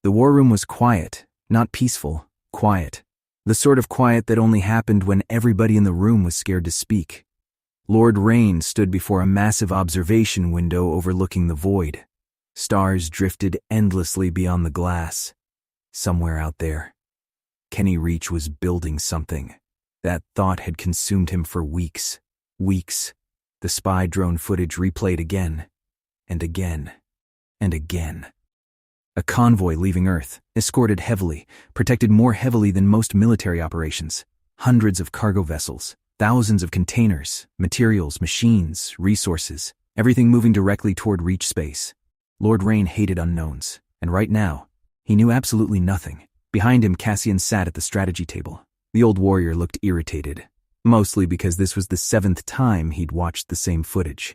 The war room was quiet, not peaceful, quiet. The sort of quiet that only happened when everybody in the room was scared to speak. Lord Rain stood before a massive observation window overlooking the void. Stars drifted endlessly beyond the glass. Somewhere out there, Kenny Reach was building something. That thought had consumed him for weeks. Weeks. The spy drone footage replayed again, and again, and again. A convoy leaving Earth, escorted heavily, protected more heavily than most military operations. Hundreds of cargo vessels, thousands of containers, materials, machines, resources, everything moving directly toward Reach space. Lord Rain hated unknowns, and right now, he knew absolutely nothing. Behind him, Cassian sat at the strategy table. The old warrior looked irritated, mostly because this was the 7th time he'd watched the same footage.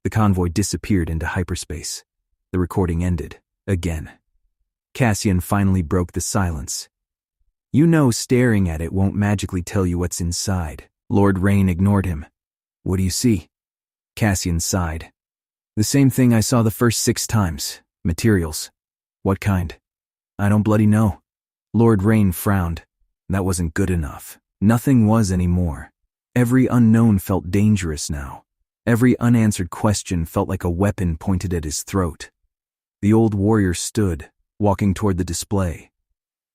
The convoy disappeared into hyperspace. The recording ended. Again. Cassian finally broke the silence. You know staring at it won't magically tell you what's inside. Lord Rain ignored him. What do you see? Cassian sighed. The same thing I saw the first 6 times. Materials. What kind? I don't bloody know. Lord Rain frowned. That wasn't good enough. Nothing was anymore. Every unknown felt dangerous now. Every unanswered question felt like a weapon pointed at his throat. The old warrior stood, walking toward the display.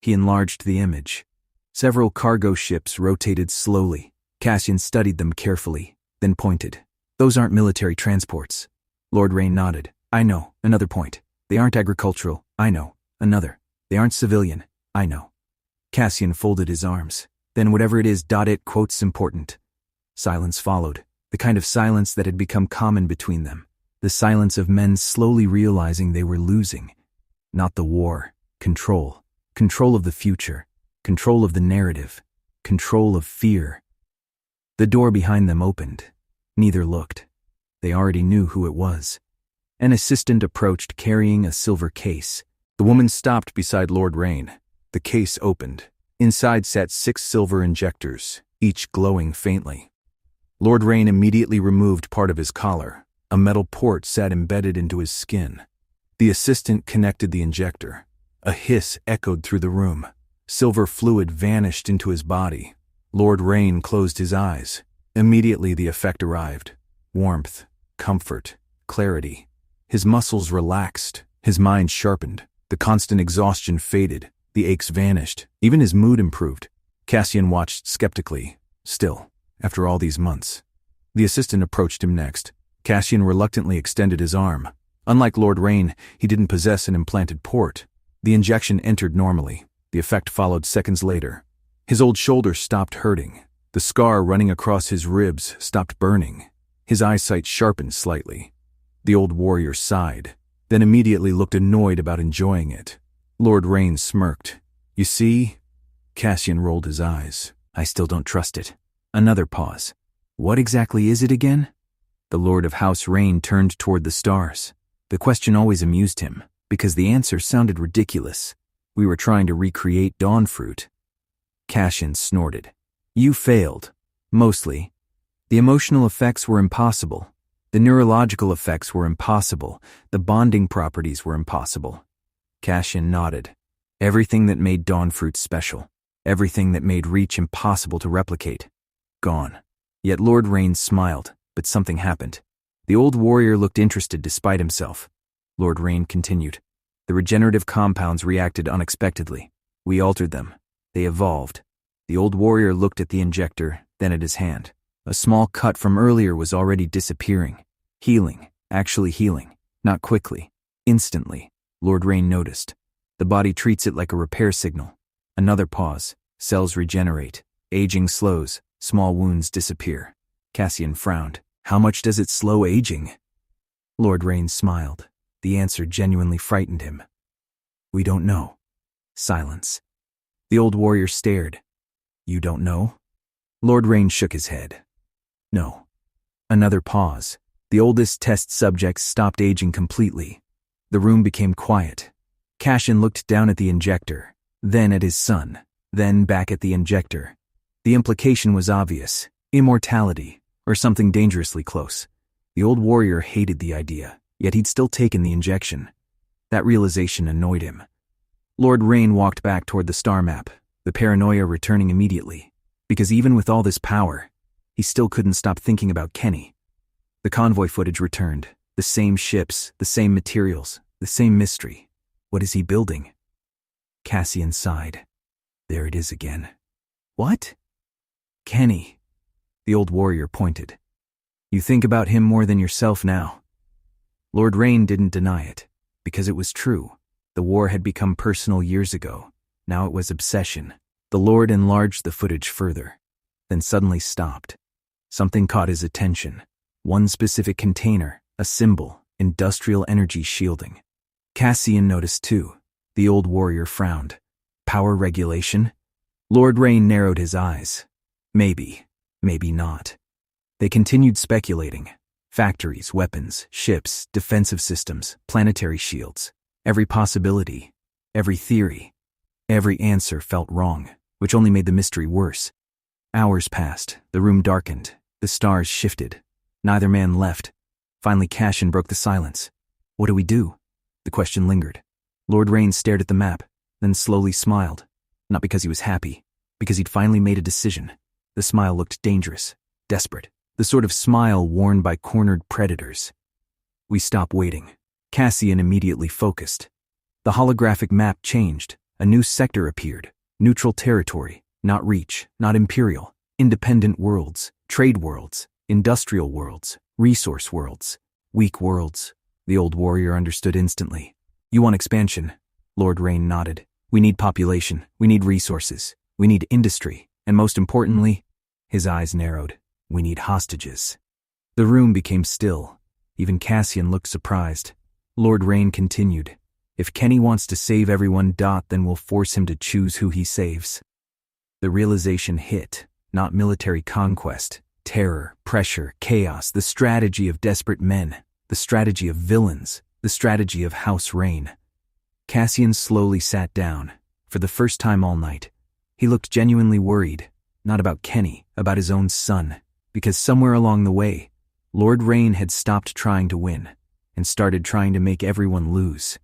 He enlarged the image. Several cargo ships rotated slowly. Cassian studied them carefully, then pointed. Those aren't military transports. Lord Rain nodded. I know. Another point. They aren't agricultural. I know. Another. They aren't civilian. I know. Cassian folded his arms. Then whatever it is, it quotes important. Silence followed. The kind of silence that had become common between them. The silence of men slowly realizing they were losing. Not the war. Control. Control of the future. Control of the narrative. Control of fear. The door behind them opened. Neither looked. They already knew who it was. An assistant approached carrying a silver case. The woman stopped beside Lord Rain. The case opened. Inside sat 6 silver injectors, each glowing faintly. Lord Rain immediately removed part of his collar. A metal port sat embedded into his skin. The assistant connected the injector. A hiss echoed through the room. Silver fluid vanished into his body. Lord Rain closed his eyes. Immediately the effect arrived. Warmth, comfort, clarity. His muscles relaxed. His mind sharpened. The constant exhaustion faded. The aches vanished. Even his mood improved. Cassian watched skeptically. Still, after all these months. The assistant approached him next. Cassian reluctantly extended his arm. Unlike Lord Rain, he didn't possess an implanted port. The injection entered normally. The effect followed seconds later. His old shoulder stopped hurting. The scar running across his ribs stopped burning. His eyesight sharpened slightly. The old warrior sighed, then immediately looked annoyed about enjoying it. Lord Rain smirked. You see? Cassian rolled his eyes. I still don't trust it. Another pause. What exactly is it again? The Lord of House Rain turned toward the stars. The question always amused him, because the answer sounded ridiculous. We were trying to recreate dawn fruit. Cassian snorted. You failed. Mostly. The emotional effects were impossible. The neurological effects were impossible. The bonding properties were impossible. Cassian nodded. Everything that made dawn fruit special. Everything that made Reach impossible to replicate. Gone. Yet Lord Rain smiled, but something happened. The old warrior looked interested despite himself. Lord Rain continued. The regenerative compounds reacted unexpectedly. We altered them. They evolved. The old warrior looked at the injector, then at his hand. A small cut from earlier was already disappearing. Healing. Actually healing. Not quickly. Instantly. Lord Rain noticed. The body treats it like a repair signal. Another pause. Cells regenerate. Aging slows. Small wounds disappear. Cassian frowned. How much does it slow aging? Lord Rain smiled. The answer genuinely frightened him. We don't know. Silence. The old warrior stared. You don't know? Lord Rain shook his head. No. Another pause. The oldest test subjects stopped aging completely. The room became quiet. Cassian looked down at the injector, then at his son, then back at the injector. The implication was obvious. Immortality, or something dangerously close. The old warrior hated the idea, yet he'd still taken the injection. That realization annoyed him. Lord Rain walked back toward the star map, the paranoia returning immediately, because even with all this power, he still couldn't stop thinking about Kenny. The convoy footage returned. The same ships, the same materials, the same mystery. What is he building? Cassian sighed. There it is again. What? Kenny. The old warrior pointed. You think about him more than yourself now. Lord Rain didn't deny it, because it was true. The war had become personal years ago. Now it was obsession. The Lord enlarged the footage further, then suddenly stopped. Something caught his attention. One specific container, a symbol, industrial energy shielding. Cassian noticed too. The old warrior frowned. Power regulation? Lord Rain narrowed his eyes. Maybe, maybe not. They continued speculating. Factories, weapons, ships, defensive systems, planetary shields. Every possibility, every theory, every answer felt wrong, which only made the mystery worse. Hours passed, the room darkened, the stars shifted. Neither man left. Finally, Cassian broke the silence. What do we do? The question lingered. Lord Rain stared at the map, then slowly smiled. Not because he was happy, because he'd finally made a decision. The smile looked dangerous, desperate, the sort of smile worn by cornered predators. We stop waiting. Cassian immediately focused. The holographic map changed. A new sector appeared. Neutral territory, not reach, not imperial. Independent worlds, trade worlds, industrial worlds, resource worlds, weak worlds. The old warrior understood instantly. You want expansion? Lord Rain nodded. We need population, we need resources, we need industry, and most importantly, his eyes narrowed, we need hostages. The room became still. Even Cassian looked surprised. Lord Rain continued. If Kenny wants to save everyone, then we'll force him to choose who he saves. The realization hit. Not military conquest. Terror, pressure, chaos, the strategy of desperate men, the strategy of villains, the strategy of House Rain. Cassian slowly sat down. For the first time all night, he looked genuinely worried, not about Kenny, about his own son, because somewhere along the way, Lord Rain had stopped trying to win and started trying to make everyone lose.